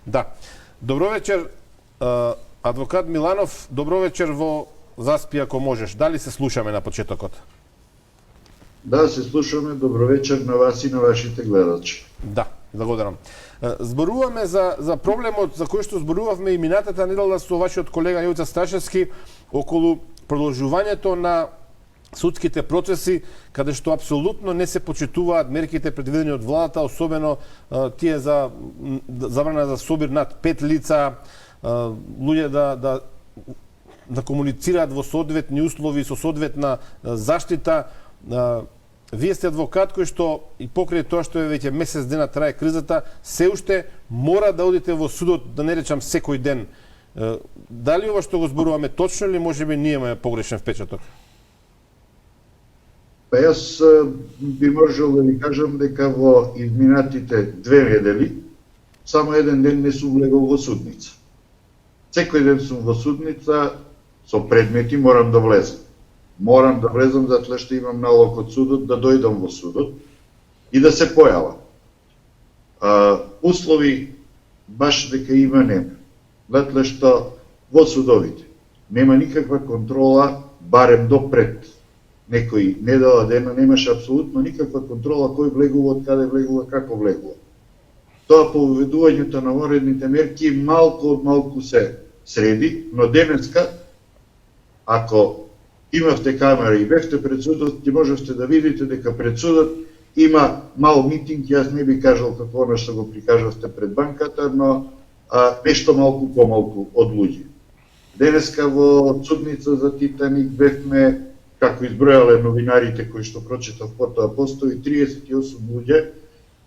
Да. Добро вечер, адвокат Миланов. Добро вечер во Заспи ако можеш. Дали се слушаме на почетокот? Да, се слушаме. Добро вечер на вас и на вашите гледачи. Да, благодарам. Зборуваме за проблемот за кој што зборувавме и минатата недела со вашиот колега Јовица Сташевски околу продолжувањето на судските процеси, каде што апсолутно не се почитуваат мерките предвидени од владата, особено тие за забрана за собир над 5 лица, луѓе да комуницираат во соодветни услови со соодветна заштита. Вие сте адвокат кој што и покрај тоа што е веќе месец дена трае кризата, се уште мора да одите во судот, да не речам секој ден. Дали ова што го зборуваме точно или можеби ние имаме погрешен впечаток? Па јас би можел да ви кажам дека во изминатите 2 недели само еден ден не сум влегол во судница. Секој ден сум во судница со предмети, морам да влезам. Морам да влезам затоа што имам налог од судот да дојдам во судот и да се појавам. Услови баш дека има нема. Затоа што во судовите нема никаква контрола, барем допред некои недела дена немаше апсолутно никаква контрола кој влегува, од каде влегува, како влегува. Тоа по уведувањето на воредните мерки малку од малку се среди, но денеска, ако имавте камера и бевте пред судот, ќе можевте да видите дека пред судот има мал митинг, јас не би кажал како оно што го прикажавте пред банката, но нешто малку помалку од луѓе. Денеска во судница за Титаник бевме, како избројале новинарите кои што прочитав потоа, постои 38 луѓе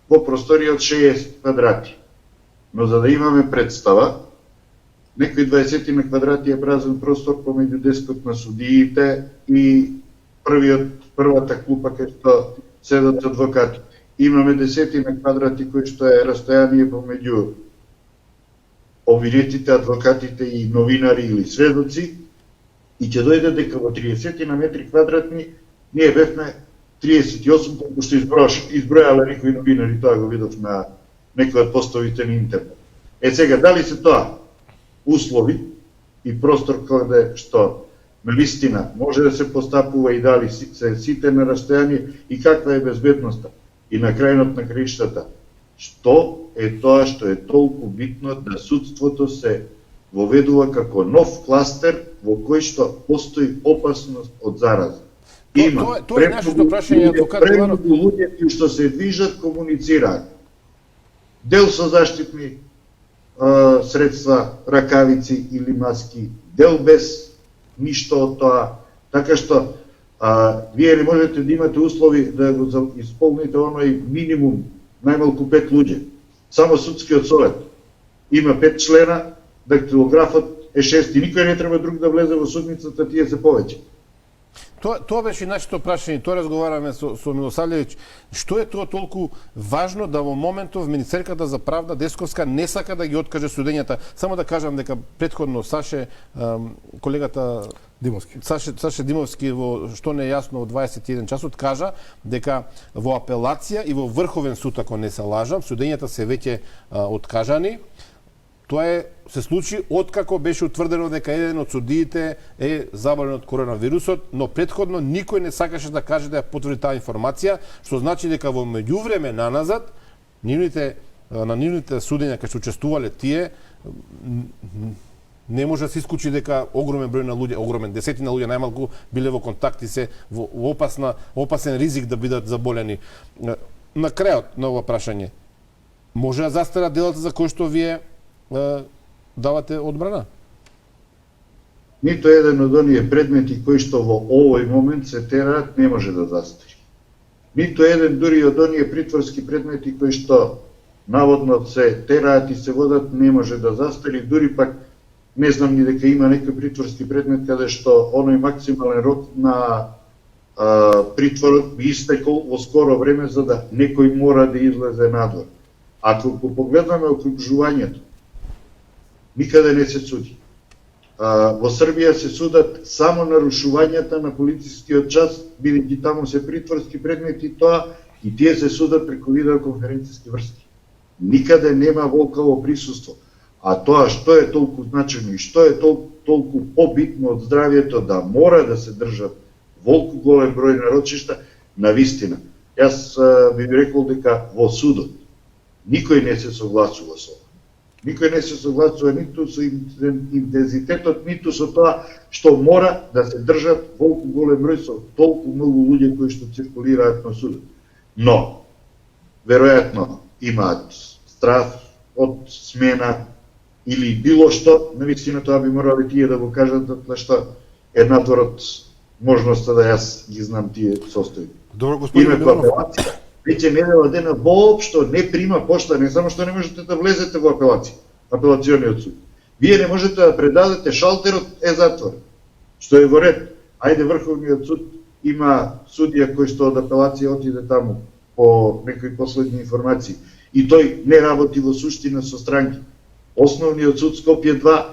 во просторија од 60 квадрати. Но за да имаме представа, некои 20 на квадрати е празен простор помеѓу дескот на судиите и првата клупа кај што седат адвокати. Имаме 10 на квадрати кои што е растојание помеѓу обвинетите, адвокатите и новинари или сведоци, и ќе дојде дека во 30 на метри квадратни ние бевме 38, колку што избројале некои новинари, тоа го видов на некои од постовите на интернет. Сега, дали се тоа услови и простор каде што навистина може да се постапува и дали се сите на растојание и каква е безбедноста и на крајнот на краиштата. Што е тоа што е толку битно да судството се воведува како нов кластер во кој што постои опасност од зараза. Има тоа е нашето прашање, адвокат Миланов. Луѓе кои што се движат, комуницираат. Дел со заштитни средства, ракавици или маски, дел без ништо од тоа. Така што вие не можете да имате услови да го исполните оној минимум најмалку 5 луѓе. Само судскиот совет има 5 члена, дактилографот е 6 и никој не треба друг да влезе во судницата, тие се повеќе. Тоа беше и нашето прашање, тоа разговараме со Милосавлjević. Што е тоа толку важно да во моментов Министерката за правда Десковска не сака да ги откаже судењата? Само да кажам дека претходно колегата Димовски. Саше Димовски во што не е јасно во 21 часот кажа дека во апелација и во Врховен суд, ако не се лажам, судењата се веќе откажани. Тоа се случи откако беше утврдено дека еден од судиите е заболен од коронавирусот, но претходно никој не сакаше да каже да ја потврди таа информација, што значи дека во меѓувреме наназад на нивните судења кај што учествувале тие не може да се исклучи дека огромен број на луѓе, огромен, десетина луѓе најмалку биле во контакти се во опасен ризик да бидат заболени. На крајот на ова прашање, може да застара делата за кои што вие давате одбрана? Нито еден од оние предмети кои што во овој момент се тераат не може да застари. Нито еден дури од оние притворски предмети кои што наводно се тераат и се водат не може да застари, дури пак не знам ни дека има некој притворски предмет каде што оној максимален рок на притворот би истекол во скоро време за да некој мора да излезе надвор. Ако го погледнаме окружувањето, никаде не се суди. Во Србија се судат само нарушувањата на полицискиот час, бидејќи таму се притворски предмети тоа и тие се судат преку видеоконференциски врски. Никаде нема волкаво присуство. А тоа што е толку значено и што е толку побитно од здравието да мора да се држат волку голем број на рочишта, на вистина. Јас би рекол дека во судот никој не се согласува со ова. Никој не се согласува ниту со интензитетот, ниту со тоа што мора да се држат волку голем број со толку многу луѓе кои што циркулираат на судот. Но, веројатно, имаат страх од смена или било што, навистина тоа би морали тие да го кажат, затоа што е надвор од можноста да јас ги знам тие состојби. Добро, господин Миланов. Веќе недела дена воопшто не прима пошта, не само што не можете да влезете во апелациониот суд. Вие не можете да предадете, шалтерот е затворен. Што е во ред. Ајде Врховниот суд има судија кој што од апелација отиде таму по некои последни информации и тој не работи во суштина со странки. Основниот суд Скопје 2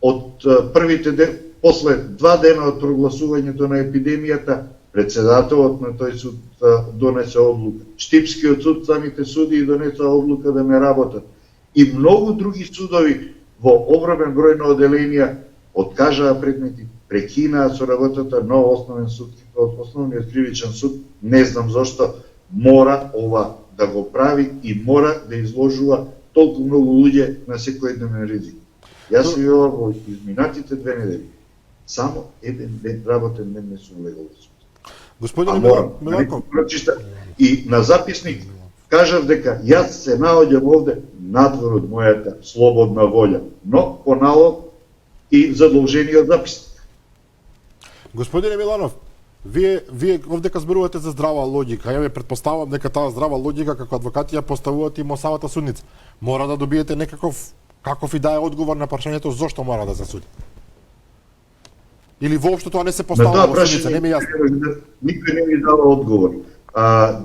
од првите после 2 дена од прогласувањето на епидемијата, председателот на тој суд донесе одлука. Штипскиот суд, самите судии донесоа одлука да не работат. И многу други судови во огромен број на оделенија откажаа предмети, прекинаа со работата, но основниот кривичен суд, не знам зошто, мора ова да го прави и мора да изложува толку многу луѓе на секојдневен ризик. Јас ви ова во изминатите 2 недели само еден ден работен ден не сум легол во суд. Господин Миланов, и на записник кажав дека јас се наоѓам овде надвор од мојата слободна волја, но по налог и задолжениот записник. Господине Миланов, вие овдека зборувате за здрава логика. Ја ве претпоставам дека таа здрава логика како адвокати ја поставувате и во самата судница. Мора да добиете каков и да е одговор на прашањето зошто мора да се суди. Или воопшто тоа не се поставува во судница, не ми јасно. Никој не ми дава одговор.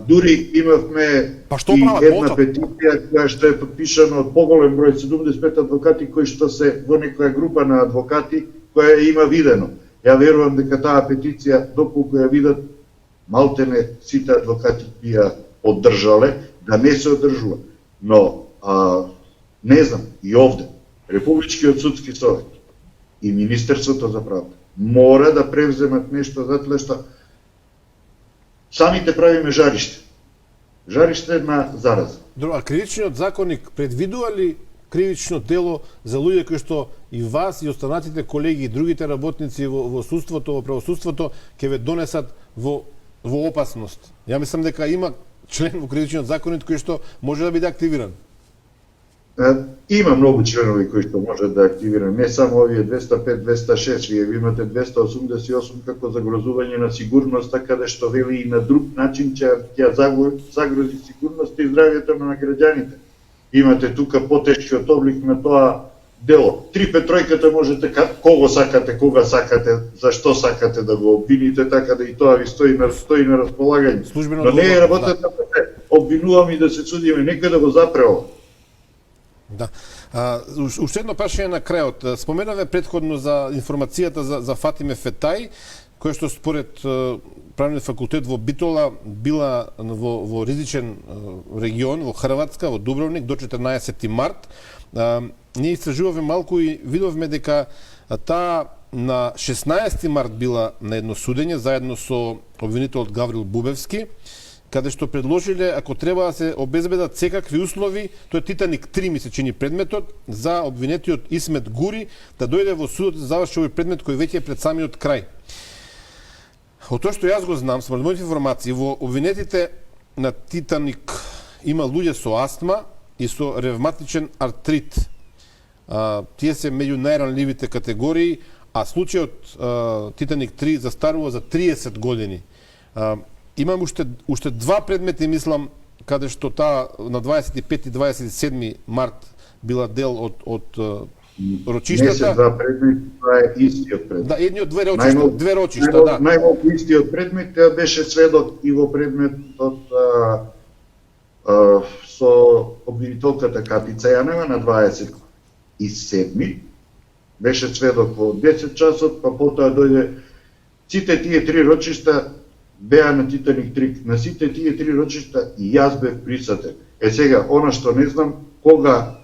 Дури имавме и една петиција која што е подпишана од поголем број 75 адвокати кои што се во некоја група на адвокати која има видено. Ја верувам дека таа петиција, доколку ја видат, малтене сите адвокати би ја поддржале, да не се одржува. Но, не знам, и овде, Републичкиот судски совет и Министерството за правда мора да превземат нешто, затоа што самите правиме жариште. Жариште на зараза. А кривичниот законник предвидува ли кривично дело за луѓе кои што и вас и останатите колеги и другите работници во судството, во правосудството ќе ве донесат во опасност? Ја мислам дека има член во кривичниот законник кој што може да биде активиран. Има многу членови кои што може да активира, не само овие 205, 206, вие имате 288 како загрозување на сигурноста, каде што вели и на друг начин ќе загрози сигурноста и здравјето на граѓаните. Имате тука потешкиот облик на тоа дело. 3-5-3 можете кого сакате, кога сакате, зашто сакате да го обвините, така да и тоа ви стои на располагање. Но не е работата да се обвинуваме и да се судиме, нека да го запрео. Да. Уште едно прашање на крајот. Споменаве претходно за информацијата за Фатиме Фетај, која што според правниот факултет во Битола била во ризичен регион, во Хрватска, во Дубровник, до 14 март. Ние истражувавме малку и видовме дека таа на 16 март била на едно судење заедно со обвинителот Гаврил Бубевски, каде што предложиле, ако треба да се обезбедат секакви услови, тоа е Титаник 3 ми се чини предметот, за обвинетиот Исмет Гури да дојде во судот да заврши овој предмет кој веќе е пред самиот крај. Од тоа што јас го знам, според моите информации, во обвинетите на Титаник има луѓе со астма и со ревматичен артрит. Тие се меѓу најранливите категории, а случајот Титаник 3 застарува за 30 години. Имам уште два предмети, мислам, каде што таа на 25 и 27 март била дел од рочиштата. Не се два предмети, тоа е истиот предмет. Да, едниот две рочишта, да. Најмалку истиот предмет беше сведок и во предметот со обвинителката Катица Јанева на 27 беше сведок во 10 часот, па потоа дојде сите тие три рочишта беа на Титаник 3. На сите тие три рочишта и јас бев присутен. Сега, она што не знам, кога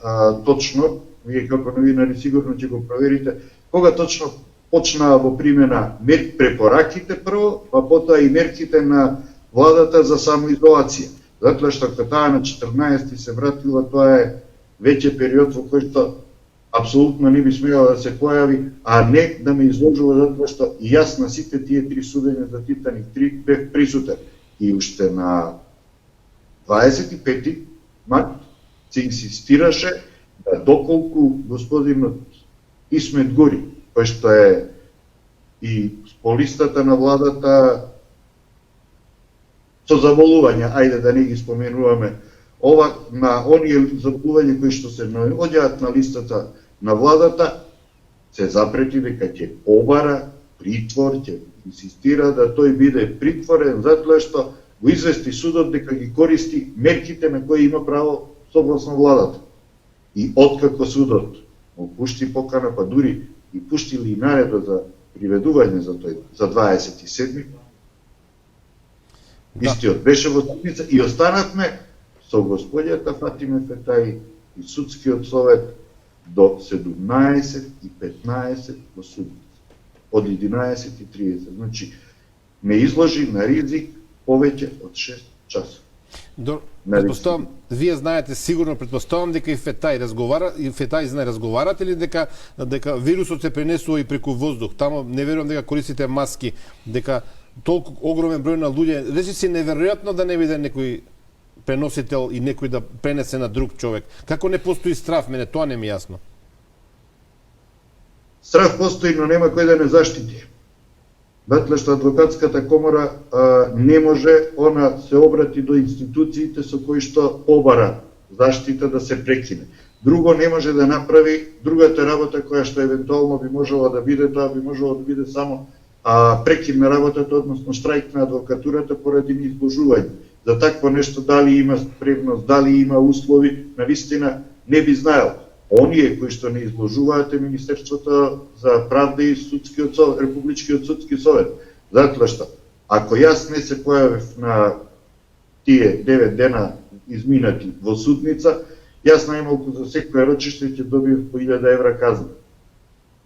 точно вие како новинари сигурно ќе го проверите, кога точно почнаа во примена препораките прво, па потоа и мерките на владата за самоизолација. Затоа што кога таа на 14 се вратила, тоа е веќе период во кој што апсолутно не би смела да се појави, а не да ме изложува затоа што и јас на сите тие три судења за Титаник 3 бев присутен. И уште на 25 март се инсистираше да доколку господинот Исмет Гори, кој што е и по листата на владата со заболување, ајде да не ги споменуваме, ова на оние заболувања кои што се наоѓаат на листата на владата, се запрети дека ќе побара притвор, ќе инсистира да тој биде притворен затоа што го извести судот дека ги користи мерките на кои има право согласно владата. И откако судот му пушти покана, па дури и пуштили и наредба за приведување за тој за 27. Истиот беше во судница и останавме со господјата Фатиме Фетаи и судскиот совет до 17:15 во судница. Од 11:30. Значи, ме изложи на ризик повеќе од 6 часа. Предпоставам, вие знаете сигурно, предпоставам дека и Фетаи разговарате ли дека вирусот се пренесува и преку воздух? Тамо не верувам дека користите маски, дека толку огромен број на луѓе, речи си неверојатно да не биде некој преносител и некој да пренесе на друг човек. Како не постои страв, мене тоа не ми е јасно. Страв постои, но нема кој да не заштити. Датле што адвокатската комора не може, она се обрати до институциите со кои што побара заштита да се прекине. Друго не може да направи, другата работа која што евентуално би можела да биде, тоа би можело да биде само прекин на работата, односно штрајк на адвокатурата поради неизложување. За такво нешто дали има спремност, дали има услови, навистина не би знаел. Оние кои што не изложуваат е Министерството за правда и судскиот совет, Републичкиот судски совет. Затоа што ако јас не се појавив на тие 9 дена изминати во судница, јас најмалку за секој рочиште ќе добиев по 1000 евра казна.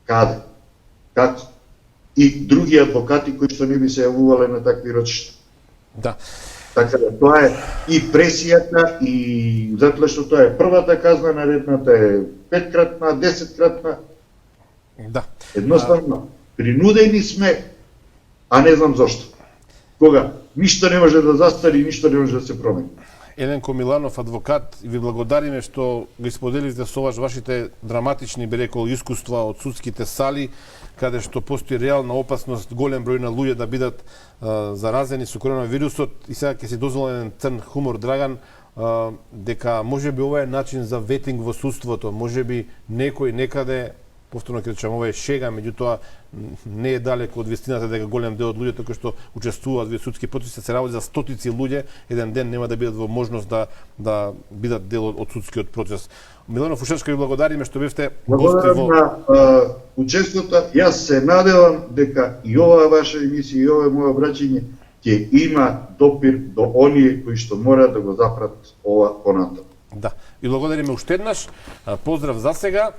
Каде? Како? И други адвокати кои што не би се јавувале на такви рочишта. Да. Така да тоа е и пресијата, и затоа што тоа е првата казна, наредната е 5-кратна, 10-кратна. Да. Едноставно, принудени сме, а не знам зошто. Кога ништо не може да застари, ништо не може да се промени. Еленко Миланов, адвокат, ви благодариме што ги споделивте со вашите драматични, би рекол, искуства од судските сали, каде што постои реална опасност голем број на луѓе да бидат заразени со коронавирусот. И сега ќе си дозволен црн хумор, Драган, дека можеби ова е начин за ветинг во судството, можеби некој некаде, повторно ќе речам, ова е шега, меѓутоа не е далеко од вистината дека голем дел од луѓето кои што учествуваат во судски процеси се работи за стотици луѓе, еден ден нема да бидат во можност да бидат дел од судскиот процес. Миланов Ушачка, ви благодариме што бевте гости во... Благодарам на учеството. Јас се надевам дека и оваа ваша емисија и ова моје обраќање ќе има допир до оние кои што мора да го запрат ова понатаму. Да, и благодариме уште еднаш. Поздрав за сега.